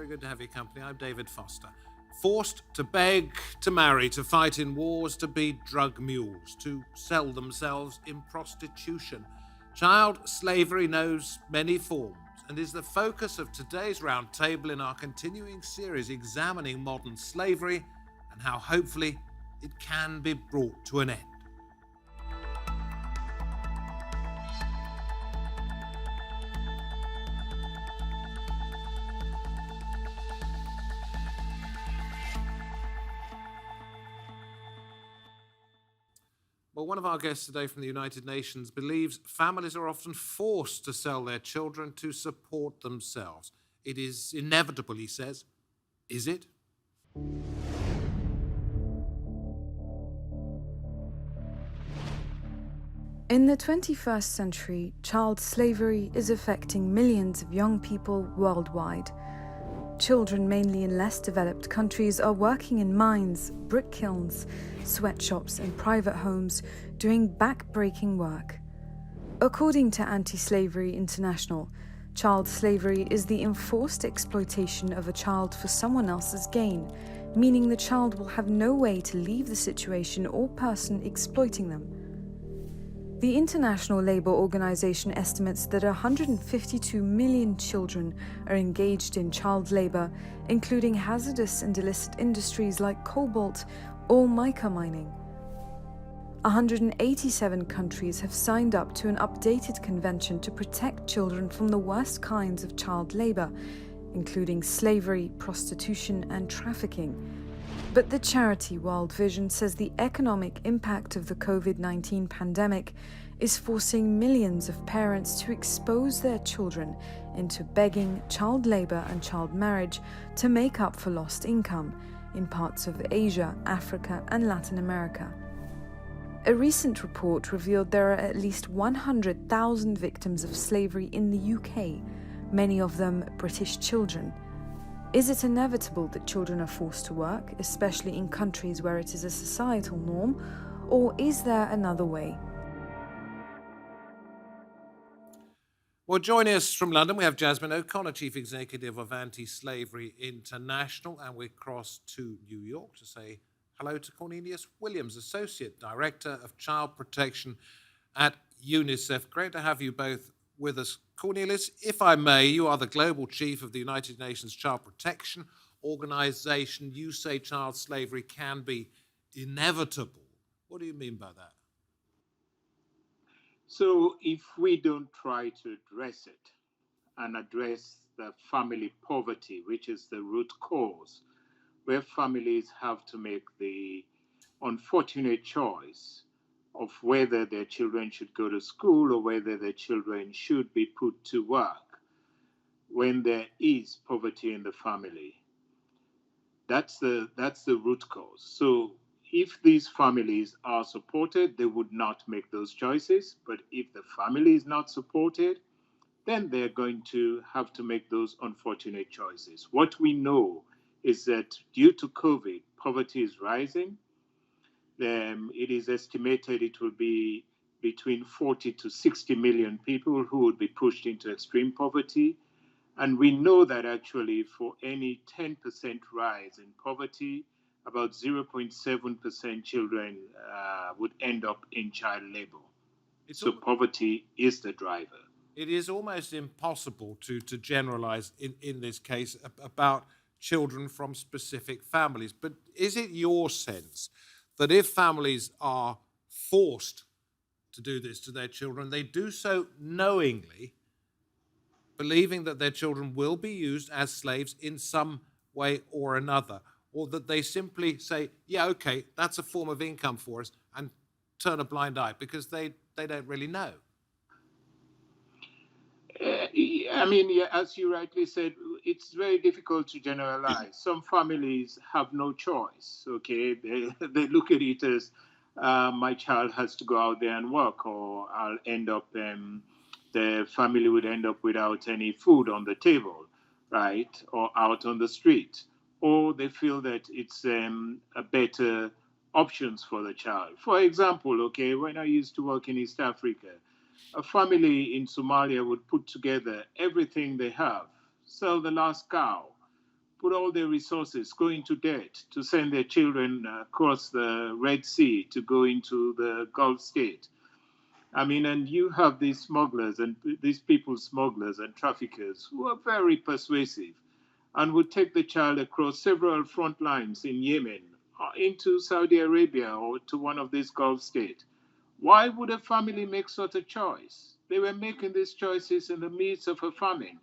Very good to have your company. I'm David Foster. Forced to beg, to marry, to fight in wars, to be drug mules, to sell themselves in prostitution. Child slavery knows many forms and is the focus of today's roundtable in our continuing series examining modern slavery and how hopefully it can be brought to an end. Well, one of our guests today from the United Nations believes families are often forced to sell their children to support themselves. It is inevitable, he says. Is it? In the 21st century, child slavery is affecting millions of young people worldwide. Children, mainly in less developed countries, are working in mines, brick kilns, sweatshops and private homes, doing back-breaking work. According to Anti-Slavery International, child slavery is the enforced exploitation of a child for someone else's gain, meaning the child will have no way to leave the situation or person exploiting them. The International Labour Organization estimates that 152 million children are engaged in child labour, including hazardous and illicit industries like cobalt or mica mining. 187 countries have signed up to an updated convention to protect children from the worst kinds of child labour, including slavery, prostitution and trafficking. But the TRT World Vision says the economic impact of the COVID-19 pandemic is forcing millions of parents to expose their children into begging, child labour and child marriage to make up for lost income in parts of Asia, Africa and Latin America. A recent report revealed there are at least 100,000 victims of slavery in the UK, many of them British children. Is it inevitable that children are forced to work, especially in countries where it is a societal norm, or is there another way? Well, joining us from London, we have Jasmine O'Connor, Chief Executive of Anti-Slavery International, and we cross to New York to say hello to Cornelius Williams, Associate Director of Child Protection at UNICEF. Great to have you both with us. Cornelius, if I may, you are the Global Chief of the United Nations Child Protection Organization. You say child slavery can be inevitable. What do you mean by that? So if we don't try to address it and address the family poverty, which is the root cause, where families have to make the unfortunate choice of whether their children should go to school or whether their children should be put to work when there is poverty in the family. That's the root cause. So if these families are supported, they would not make those choices. But if the family is not supported, then they're going to have to make those unfortunate choices. What we know is that due to COVID, poverty is rising. It is estimated it will be between 40 to 60 million people who would be pushed into extreme poverty. And we know that actually for any 10% rise in poverty, about 0.7% children would end up in child labor. So poverty is the driver. It is almost impossible to generalize in this case about children from specific families. But is it your sense that if families are forced to do this to their children, they do so knowingly, believing that their children will be used as slaves in some way or another, or that they simply say, yeah, okay, that's a form of income for us, and turn a blind eye because they don't really know? I mean, yeah, as you rightly said, it's very difficult to generalize. Some families have no choice, okay? They look at it as, my child has to go out there and work, or I'll end up, the family would end up without any food on the table, right? Or out on the street. Or they feel that it's a better options for the child. For example, okay, when I used to work in East Africa, a family in Somalia would put together everything they have, sell the last cow, put all their resources, go into debt to send their children across the Red Sea to go into the Gulf state. I mean, and you have these smugglers and these people smugglers and traffickers who are very persuasive and would take the child across several front lines in Yemen into Saudi Arabia or to one of these Gulf states. Why would a family make such a choice? They were making these choices in the midst of a famine,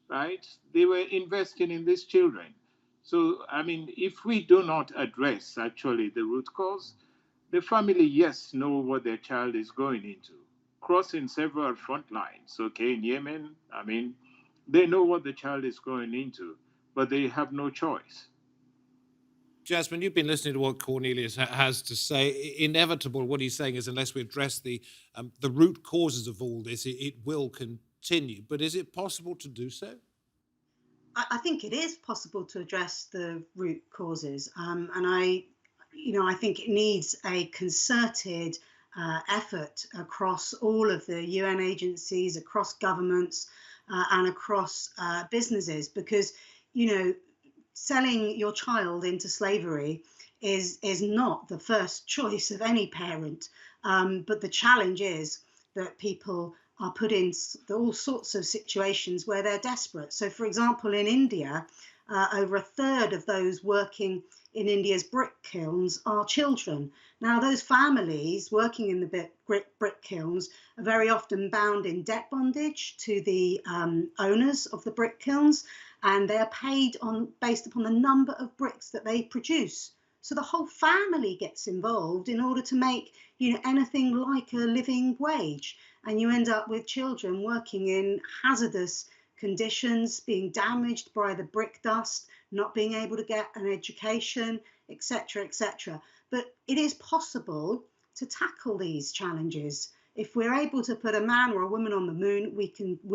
right? They were investing in these children. So, I mean, if we do not address actually the root cause, the family, yes, know what their child is going into. Crossing several front lines, okay, in Yemen, I mean, they know what the child is going into, but they have no choice. Jasmine, you've been listening to what Cornelius has to say. Inevitable, what he's saying is, unless we address the root causes of all this, it will continue. But is it possible to do so? I think it is possible to address the root causes, and I think it needs a concerted effort across all of the UN agencies, across governments, and across businesses, because selling your child into slavery is not the first choice of any parent, but the challenge is that people are put in all sorts of situations where they're desperate. So, for example, in India, over a third of those working in India's brick kilns are children. Now, those families working in the brick kilns are very often bound in debt bondage to the owners of the brick kilns, and they are paid based upon the number of bricks that they produce. So the whole family gets involved in order to make anything like a living wage, and you end up with children working in hazardous conditions, being damaged by the brick dust, not being able to get an education, etc., etc. But it is possible to tackle these challenges. If we're able to put a man or a woman on the moon, we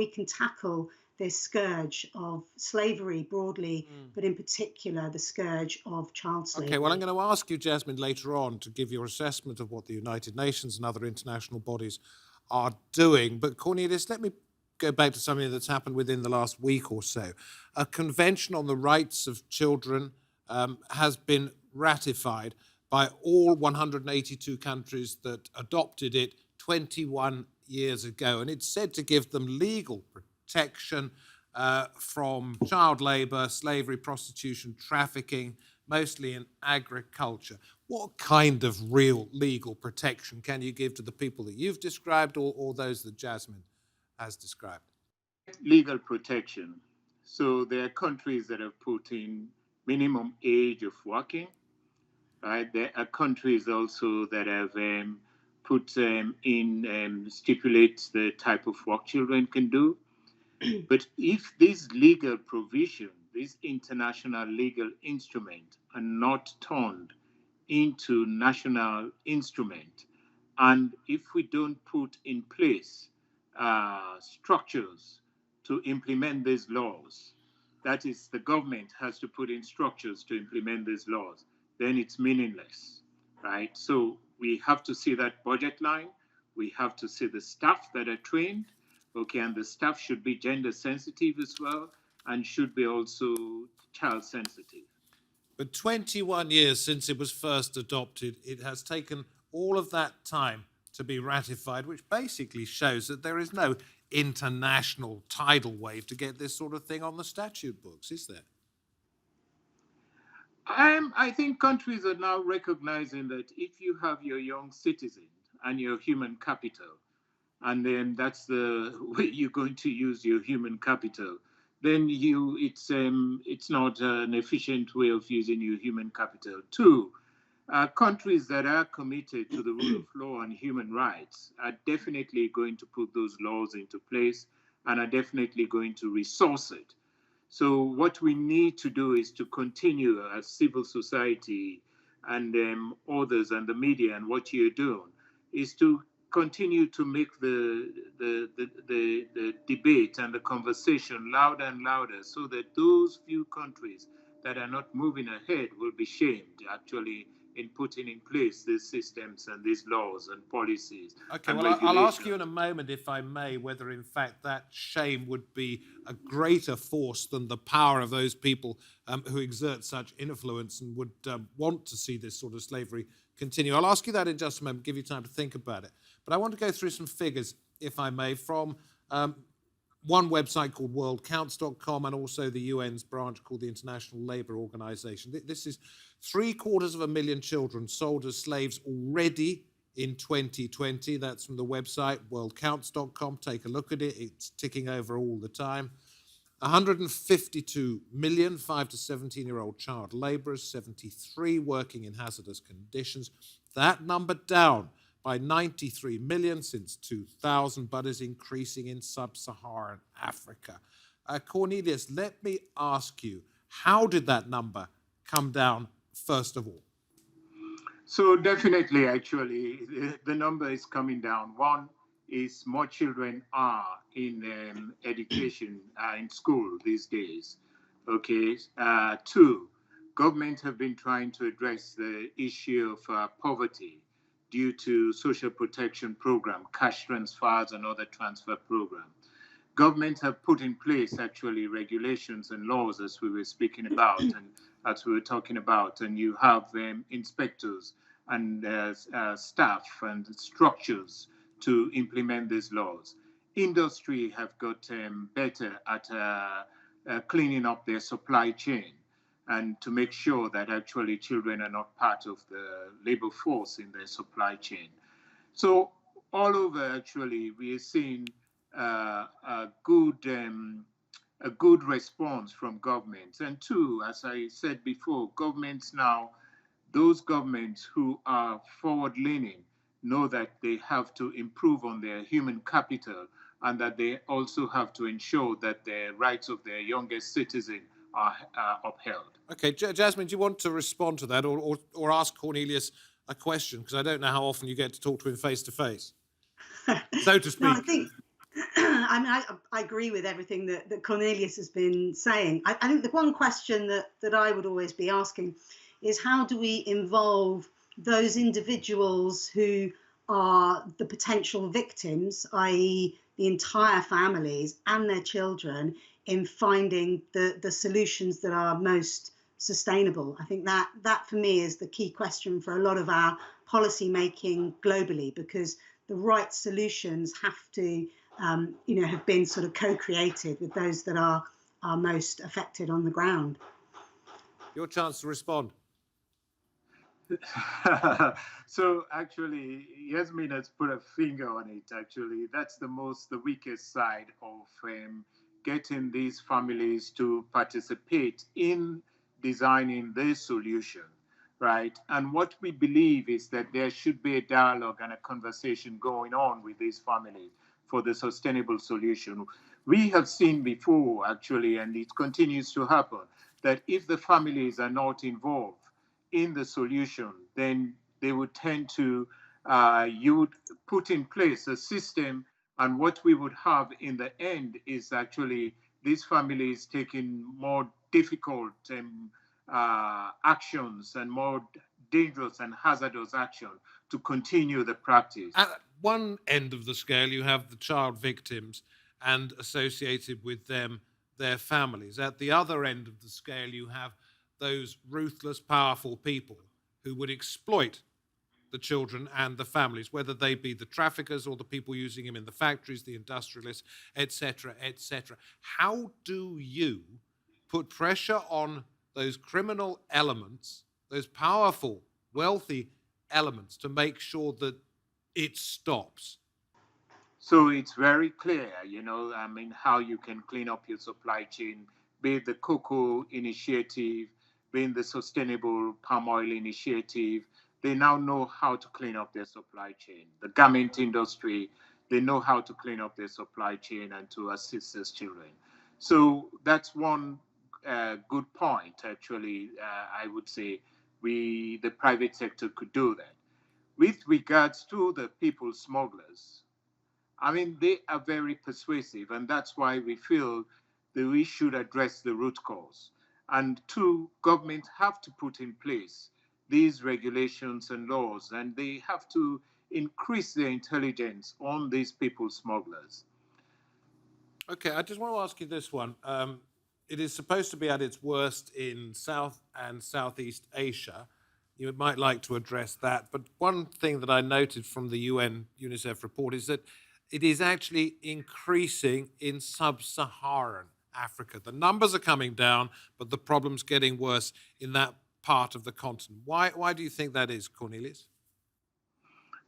can tackle this scourge of slavery broadly, but in particular the scourge of child slavery. Okay, well, I'm going to ask you, Jasmine, later on to give your assessment of what the United Nations and other international bodies are doing. But Cornelius, let me go back to something that's happened within the last week or so. A convention on the rights of children has been ratified by all 182 countries that adopted it 21 years ago. And it's said to give them legal protection from child labour, slavery, prostitution, trafficking, mostly in agriculture. What kind of real legal protection can you give to the people that you've described or those that Jasmine has described? Legal protection. So there are countries that have put in minimum age of working. Right? There are countries also that have put in stipulate the type of work children can do. But if these legal provisions, these international legal instruments are not turned into national instrument, and if we don't put in place structures to implement these laws, that is, the government has to put in structures to implement these laws, then it's meaningless, right? So we have to see that budget line. We have to see the staff that are trained, okay, and the staff should be gender sensitive as well, and should be also child sensitive. But 21 years since it was first adopted, it has taken all of that time to be ratified, which basically shows that there is no international tidal wave to get this sort of thing on the statute books, is there? I think countries are now recognizing that if you have your young citizens and your human capital, and then that's the way you're going to use your human capital, then it's not an efficient way of using your human capital. Two, countries that are committed to the rule of law and human rights are definitely going to put those laws into place and are definitely going to resource it. So what we need to do is to continue as civil society and others and the media, and what you're doing is to continue to make the debate and the conversation louder and louder, so that those few countries that are not moving ahead will be shamed actually in putting in place these systems and these laws and policies. Okay, and well, I'll ask regulations. you in a moment, if I may, whether in fact that shame would be a greater force than the power of those people who exert such influence and would want to see this sort of slavery continue. I'll ask you that in just a moment, give you time to think about it. But I want to go through some figures, if I may, from one website called worldcounts.com and also the UN's branch called the International Labour Organization. This is 750,000 children sold as slaves already in 2020. That's from the website worldcounts.com. Take a look at it. It's ticking over all the time. 152 million 5 to 17-year-old child laborers, 73 working in hazardous conditions. That number down by 93 million since 2000, but is increasing in sub-Saharan Africa. Cornelius, let me ask you, how did that number come down, first of all? So definitely, actually, the number is coming down. One is more children are in education, in school these days. Okay. Two, government have been trying to address the issue of poverty due to social protection program, cash transfers and other transfer program. Governments have put in place actually regulations and laws, as we were speaking about and as we were talking about, and you have inspectors and staff and structures to implement these laws. Industry have got better at cleaning up their supply chain and to make sure that actually children are not part of the labor force in their supply chain. So all over, actually, we are seeing a good response from governments. And two, as I said before, governments now, those governments who are forward-leaning know that they have to improve on their human capital and that they also have to ensure that the rights of their youngest citizens are upheld. Okay, Jasmine, do you want to respond to that or ask Cornelius a question? Because I don't know how often you get to talk to him face to face, so to speak. No, I think, I agree with everything that Cornelius has been saying. I think the one question that I would always be asking is how do we involve those individuals who are the potential victims, i.e. the entire families and their children, in finding the solutions that are most sustainable. I think that for me is the key question for a lot of our policy making globally, because the right solutions have to have been sort of co-created with those that are most affected on the ground. Your chance to respond. So actually, Jasmine has put a finger on it. Actually, that's the weakest side of getting these families to participate in designing their solution, right? And what we believe is that there should be a dialogue and a conversation going on with these families for the sustainable solution. We have seen before, actually, and it continues to happen, that if the families are not involved in the solution, then they would tend to, you would put in place a system, and what we would have in the end is actually these families taking more difficult actions and more dangerous and hazardous action to continue the practice. At one end of the scale, you have the child victims and associated with them, their families. At the other end of the scale, you have those ruthless, powerful people who would exploit the children and the families, whether they be the traffickers or the people using them in the factories, the industrialists, etc., etc. How do you put pressure on those criminal elements, those powerful, wealthy elements, to make sure that it stops? So it's very clear, how you can clean up your supply chain, be it the cocoa initiative, being the sustainable palm oil initiative. They now know how to clean up their supply chain. The garment industry, they know how to clean up their supply chain and to assist these children. So that's one good point, actually. I would say the private sector could do that. With regards to the people smugglers, they are very persuasive, and that's why we feel that we should address the root cause. And two, governments have to put in place these regulations and laws, and they have to increase their intelligence on these people smugglers. Okay, I just want to ask you this one. It is supposed to be at its worst in South and Southeast Asia. You might like to address that. But one thing that I noted from the UNICEF report is that it is actually increasing in Sub-Saharan Africa. The numbers are coming down, but the problem's getting worse in that part of the continent. Why do you think that is, Cornelius?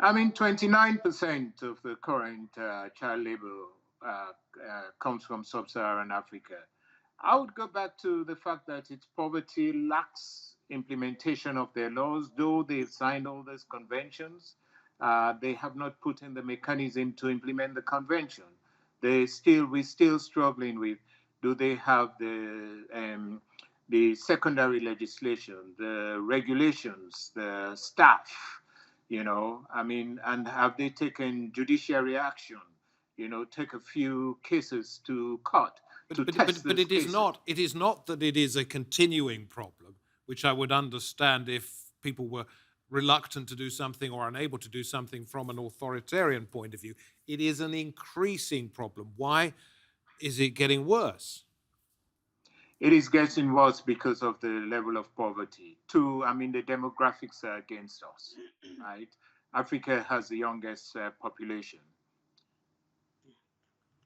I mean, 29% of the current child labor comes from Sub-Saharan Africa. I would go back to the fact that its poverty lacks implementation of their laws. Though they've signed all these conventions, they have not put in the mechanism to implement the convention. We're still struggling with, do they have the secondary legislation, the regulations, the staff, and have they taken judiciary action, take a few cases to court? But it is not that it is a continuing problem, which I would understand if people were reluctant to do something or unable to do something from an authoritarian point of view. It is an increasing problem. Why is it getting worse? It is getting worse because of the level of poverty. Two, the demographics are against us, right? Africa has the youngest population.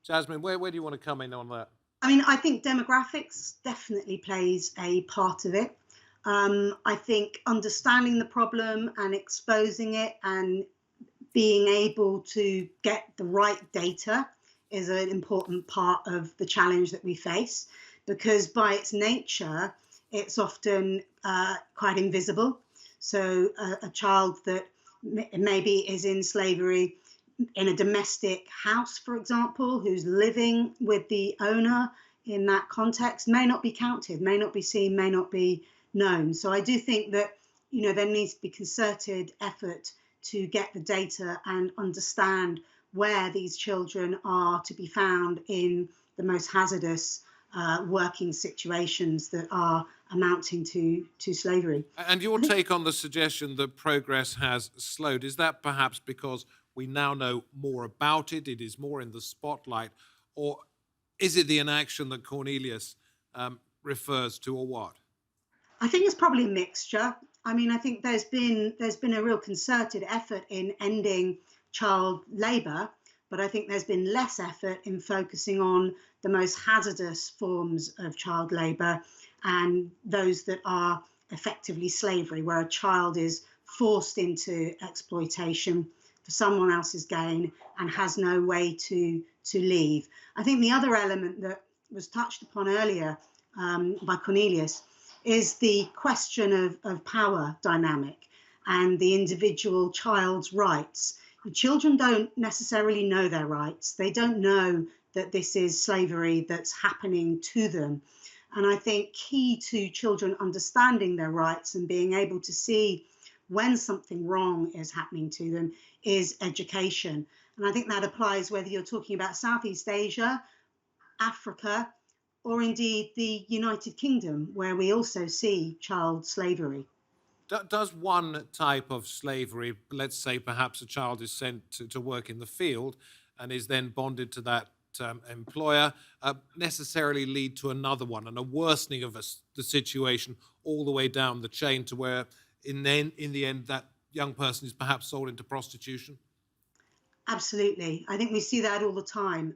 Jasmine, where do you want to come in on that? I think demographics definitely plays a part of it. I think understanding the problem and exposing it and being able to get the right data is an important part of the challenge that we face, because by its nature, it's often quite invisible. So a child that maybe is in slavery in a domestic house, for example, who's living with the owner in that context may not be counted, may not be seen, may not be known. So I do think that, there needs to be concerted effort to get the data and understand where these children are to be found in the most hazardous working situations that are amounting to slavery. And your take on the suggestion that progress has slowed, is that perhaps because we now know more about it, it is more in the spotlight, or is it the inaction that Cornelius refers to, or what? I think it's probably a mixture. I think there's been a real concerted effort in ending child labour, but I think there's been less effort in focusing on the most hazardous forms of child labour and those that are effectively slavery, where a child is forced into exploitation for someone else's gain and has no way to leave. I think the other element that was touched upon earlier by Cornelius is the question of power dynamic and the individual child's rights. The children don't necessarily know their rights. They don't know that this is slavery that's happening to them. And I think key to children understanding their rights and being able to see when something wrong is happening to them is education. And I think that applies whether you're talking about Southeast Asia, Africa, or indeed the United Kingdom, where we also see child slavery. Does one type of slavery, let's say perhaps a child is sent to work in the field and is then bonded to that employer, necessarily lead to another one and a worsening of the situation all the way down the chain to where in the end that young person is perhaps sold into prostitution? Absolutely. I think we see that all the time.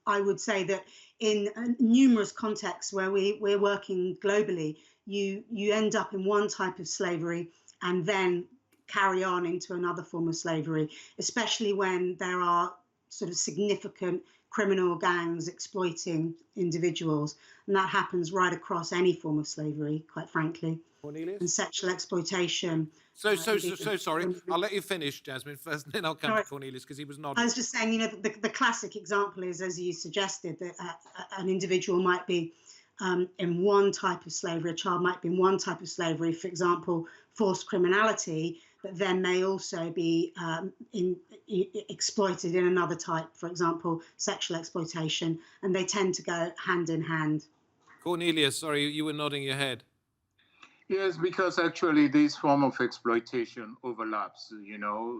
I would say that in numerous contexts where we're working globally, you end up in one type of slavery and then carry on into another form of slavery, especially when there are sort of significant criminal gangs exploiting individuals. And that happens right across any form of slavery, quite frankly. Cornelius? And sexual exploitation. So sorry. I'll let you finish, Jasmine, first, then I'll come to Cornelius because he was nodding. I was just saying, the classic example is, as you suggested, that an individual might be in one type of slavery, a child might be in one type of slavery, for example, forced criminality, but then may also be exploited in another type, for example, sexual exploitation, and they tend to go hand in hand. Cornelius, sorry, you were nodding your head. Yes, because actually this form of exploitation overlaps,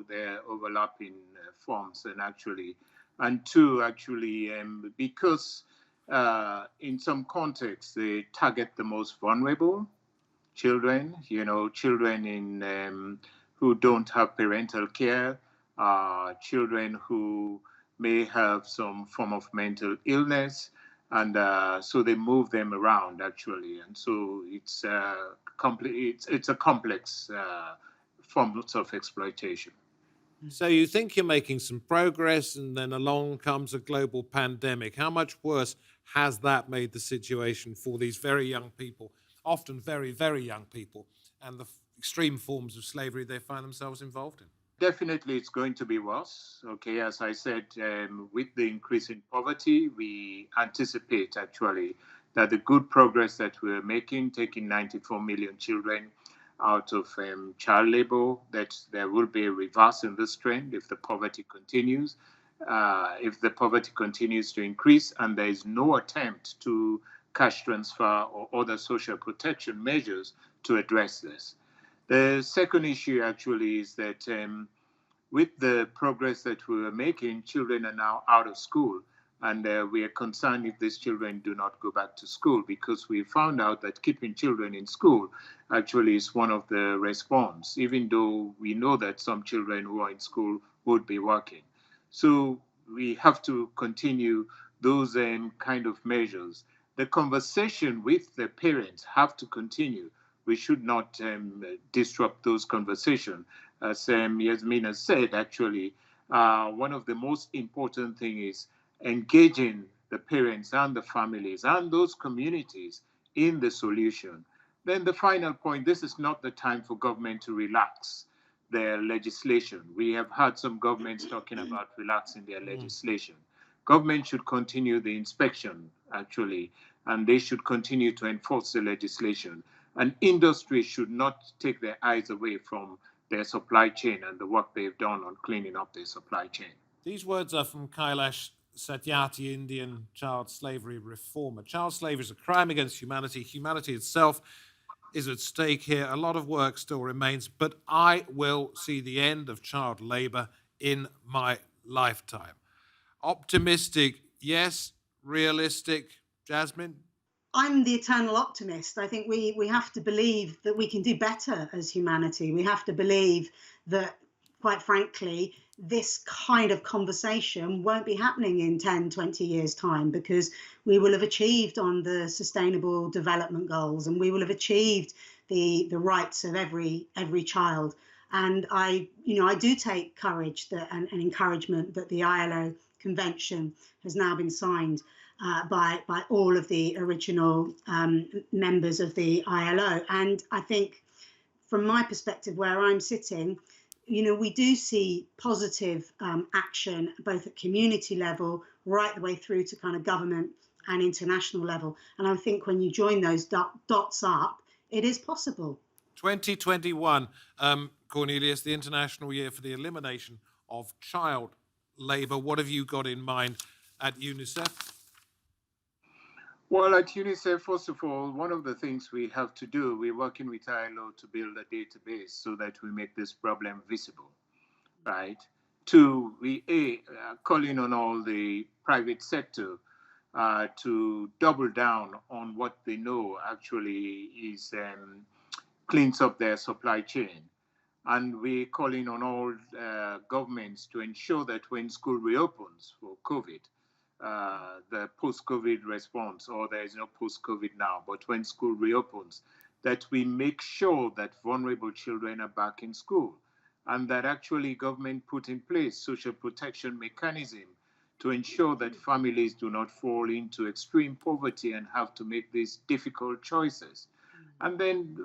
they're overlapping forms and two, because in some contexts they target the most vulnerable children, children who don't have parental care, children who may have some form of mental illness, and so they move them around actually, and so it's a complex form of exploitation. So you think you're making some progress, and then along comes a global pandemic. How much worse has that made the situation for these very young people, often very, very young people, and the extreme forms of slavery they find themselves involved in? Definitely, it's going to be worse. Okay, as I said, with the increase in poverty, we anticipate actually that the good progress that we're making, taking 94 million children out of child labor, that there will be a reverse in this trend if the poverty continues. If the poverty continues to increase and there is no attempt to cash transfer or other social protection measures to address this. The second issue actually is that with the progress that we are making, children are now out of school. And we are concerned if these children do not go back to school, because we found out that keeping children in school actually is one of the response, even though we know that some children who are in school would be working. So we have to continue those kind of measures. The conversation with the parents have to continue. We should not disrupt those conversations. As Jasmine has said, actually, one of the most important things is engaging the parents and the families and those communities in the solution. Then the final point, this is not the time for government to relax their legislation. We have had some governments talking about relaxing their legislation. Government should continue the inspection, actually, and they should continue to enforce the legislation. And industry should not take their eyes away from their supply chain and the work they've done on cleaning up their supply chain. These words are from Kailash Satyarthi, Indian child slavery reformer. Child slavery is a crime against humanity. Humanity itself is at stake here. A lot of work still remains, but I will see the end of child labor in my lifetime. Optimistic, yes. Realistic, Jasmine? I'm the eternal optimist. I think we have to believe that we can do better as humanity. We have to believe that, quite frankly, this kind of conversation won't be happening in 10, 20 years' time, because we will have achieved on the sustainable development goals, and we will have achieved the rights of every child. And I do take courage and encouragement that the ILO Convention has now been signed by all of the original members of the ILO. And I think, from my perspective, where I'm sitting, we do see positive action, both at community level, right the way through to kind of government and international level. And I think when you join those dots up, it is possible. 2021, Cornelius, the International Year for the Elimination of Child Labour. What have you got in mind at UNICEF? Well, at UNICEF, first of all, one of the things we have to do, we're working with ILO to build a database so that we make this problem visible, right? Two, we calling on all the private sector to double down on what they know actually is cleans up their supply chain. And we're calling on all governments to ensure that when school reopens for COVID, the post-COVID response, or there is no post-COVID now, but when school reopens, that we make sure that vulnerable children are back in school, and that actually government put in place social protection mechanism to ensure that families do not fall into extreme poverty and have to make these difficult choices. And then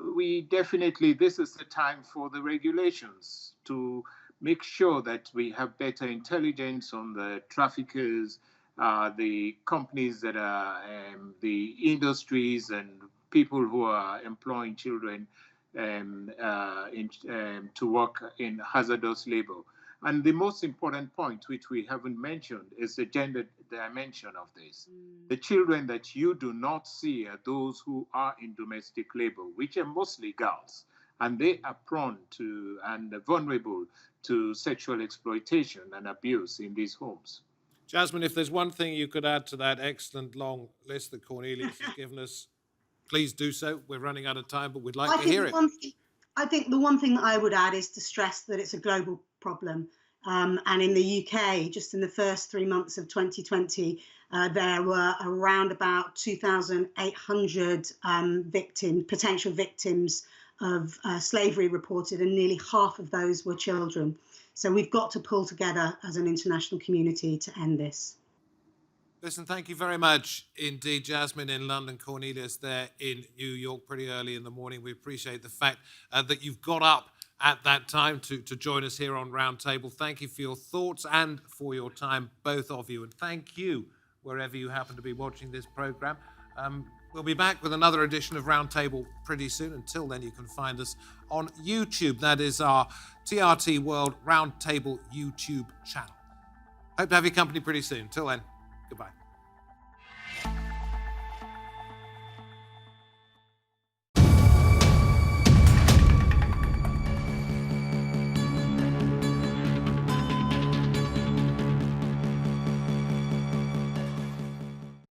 this is the time for the regulations to make sure that we have better intelligence on the traffickers, the companies that are the industries and people who are employing children to work in hazardous labor. And the most important point, which we haven't mentioned, is the gender dimension of this. The children that you do not see are those who are in domestic labor, which are mostly girls, and they are prone to and vulnerable to sexual exploitation and abuse in these homes. Jasmine, if there's one thing you could add to that excellent long list that Cornelius has given us, please do so. We're running out of time, but we'd like to hear it. I think the one thing that I would add is to stress that it's a global problem. And in the UK, just in the first 3 months of 2020, there were around about 2,800 potential victims of slavery reported, and nearly half of those were children. So we've got to pull together as an international community to end this. Listen, thank you very much indeed, Jasmine in London, Cornelius there in New York pretty early in the morning. We appreciate the fact that you've got up at that time to join us here on Roundtable. Thank you for your thoughts and for your time, both of you. And thank you, wherever you happen to be watching this program. We'll be back with another edition of Roundtable pretty soon. Until then, you can find us on YouTube. That is our TRT World Roundtable YouTube channel. Hope to have your company pretty soon. Till then, goodbye.